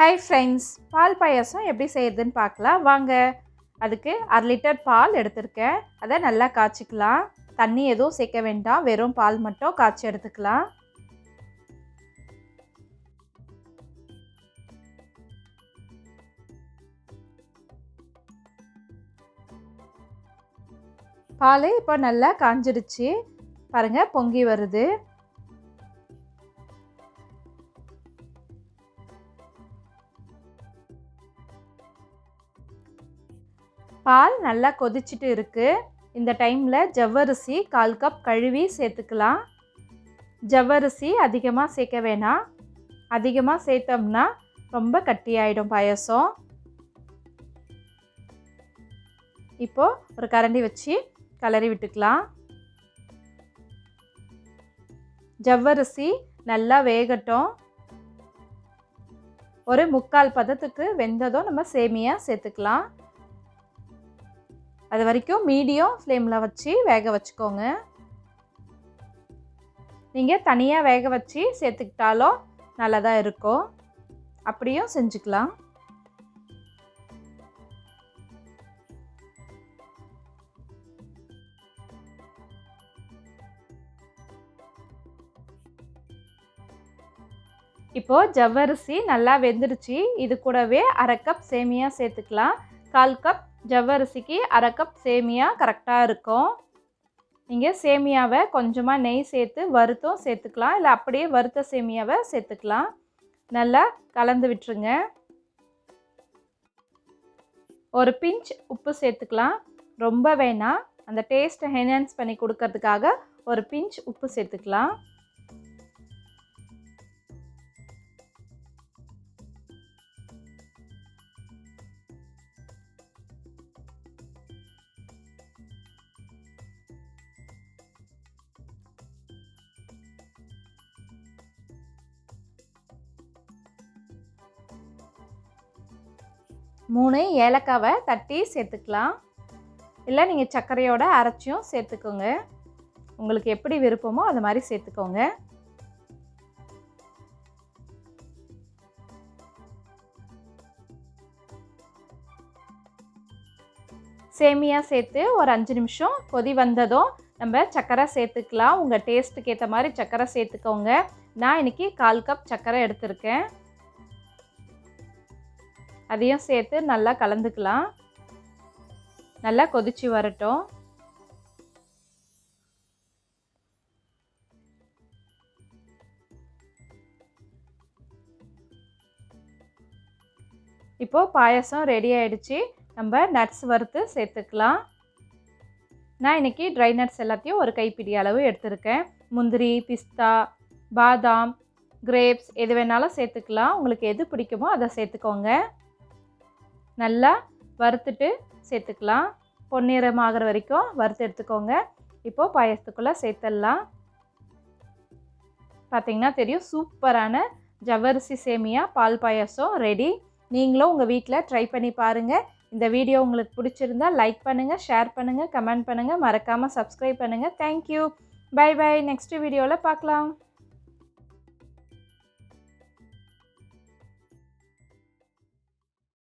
Hi friends, பால் பாயாசம் எப்படி செய்யறதுன்னு பார்க்கலாம் வாங்க. அதுக்கு 1/2 லிட்டர் பால் எடுத்திருக்கேன். அதை நல்லா காய்ச்சிக்கலாம். தண்ணி எதுவும் சேர்க்க வேண்டாம், வெறும் பால் மட்டும் காய்ச்சி எடுத்துக்கலாம். பால் இப்போ நல்லா காஞ்சிடுச்சு பாருங்கள், பொங்கி வருது. பால் நல்லா கொதிச்சுட்டு இருக்குது. இந்த டைமில் ஜவ்வரிசி 1/4 கப் கழுவி சேர்த்துக்கலாம். ஜவ்வரிசி அதிகமாக சேர்க்க வேணாம், அதிகமாக சேர்த்தோம்னா ரொம்ப கட்டியாயிடும் பாயாசம். இப்போது ஒரு கரண்டி வச்சு கிளறி விட்டுக்கலாம். ஜவ்வரிசி நல்லா வேகட்டும். ஒரு 3/4 பதத்துக்கு வெந்ததும் நம்ம சேமியா சேர்த்துக்கலாம். அது வரைக்கும் மீடியம் ஃப்ளேமில் வச்சு வேக வச்சுக்கோங்க. நீங்கள் தனியாக வேக வச்சு சேர்த்துக்கிட்டாலும் நல்லதாக இருக்கும், அப்படியும் செஞ்சுக்கலாம். இப்போது ஜவ்வரிசி நல்லா வெந்துடுச்சு. இது கூடவே 1/2 கப் சேமியா சேர்த்துக்கலாம். 1/4 கப் ஜவ்வரிசிக்கு 1/2 கப் சேமியா கரெக்டாக இருக்கும். நீங்கள் சேமியாவை கொஞ்சமாக நெய் சேர்த்து வறுத்தும் சேர்த்துக்கலாம், இல்லை அப்படியே வறுத்த சேமியாவை சேர்த்துக்கலாம். நல்லா கலந்து விட்டுருங்க. ஒரு பிஞ்ச் உப்பு சேர்த்துக்கலாம், ரொம்ப வேணாம். அந்த டேஸ்ட்டை என்ஹான்ஸ் பண்ணி கொடுக்கறதுக்காக ஒரு பிஞ்ச் உப்பு சேர்த்துக்கலாம். மூணு ஏலக்காவை தட்டி சேர்த்துக்கலாம், இல்லை நீங்கள் சர்க்கரையோட அரைச்சியும் சேர்த்துக்கோங்க. உங்களுக்கு எப்படி விருப்பமோ அது மாதிரி சேர்த்துக்கோங்க. சேமியா சேர்த்து ஒரு 5 நிமிஷம் கொதி வந்ததும் நம்ம சர்க்கரை சேர்த்துக்கலாம். உங்கள் டேஸ்ட்டுக்கு ஏற்ற மாதிரி சர்க்கரை சேர்த்துக்கோங்க. நான் இன்றைக்கி 1/4 கப் சர்க்கரை எடுத்திருக்கேன். அதையும் சேர்த்து நல்லா கலந்துக்கலாம். நல்லா கொதிச்சு வரட்டும். இப்போது பாயாசம் ரெடி ஆகிடுச்சு. நம்ம நட்ஸ் வறுத்து சேர்த்துக்கலாம். நான் இன்றைக்கி ட்ரை நட்ஸ் எல்லாத்தையும் ஒரு கைப்பிடி அளவு எடுத்திருக்கேன். முந்திரி, பிஸ்தா, பாதாம், கிரேப்ஸ் எது வேணாலும் சேர்த்துக்கலாம். உங்களுக்கு எது பிடிக்குமோ அதை சேர்த்துக்கோங்க. நல்லா வறுத்துட்டு சேர்த்துக்கலாம். பொன்னிறமாகிற வரைக்கும் வறுத்து எடுத்துக்கோங்க. இப்போது பாயாசத்துக்குள்ளே சேர்த்துடலாம். பார்த்திங்கன்னா தெரியும், சூப்பரான ஜவ்வரிசி சேமியா பால் பாயாசம் ரெடி. நீங்களும் உங்கள் வீட்டில் ட்ரை பண்ணி பாருங்கள். இந்த வீடியோ உங்களுக்கு பிடிச்சிருந்தால் லைக் பண்ணுங்கள், ஷேர் பண்ணுங்கள், கமெண்ட் பண்ணுங்கள், மறக்காமல் சப்ஸ்கிரைப் பண்ணுங்கள். Thank you, by by. நெக்ஸ்ட் வீடியோவில் பார்க்கலாம்.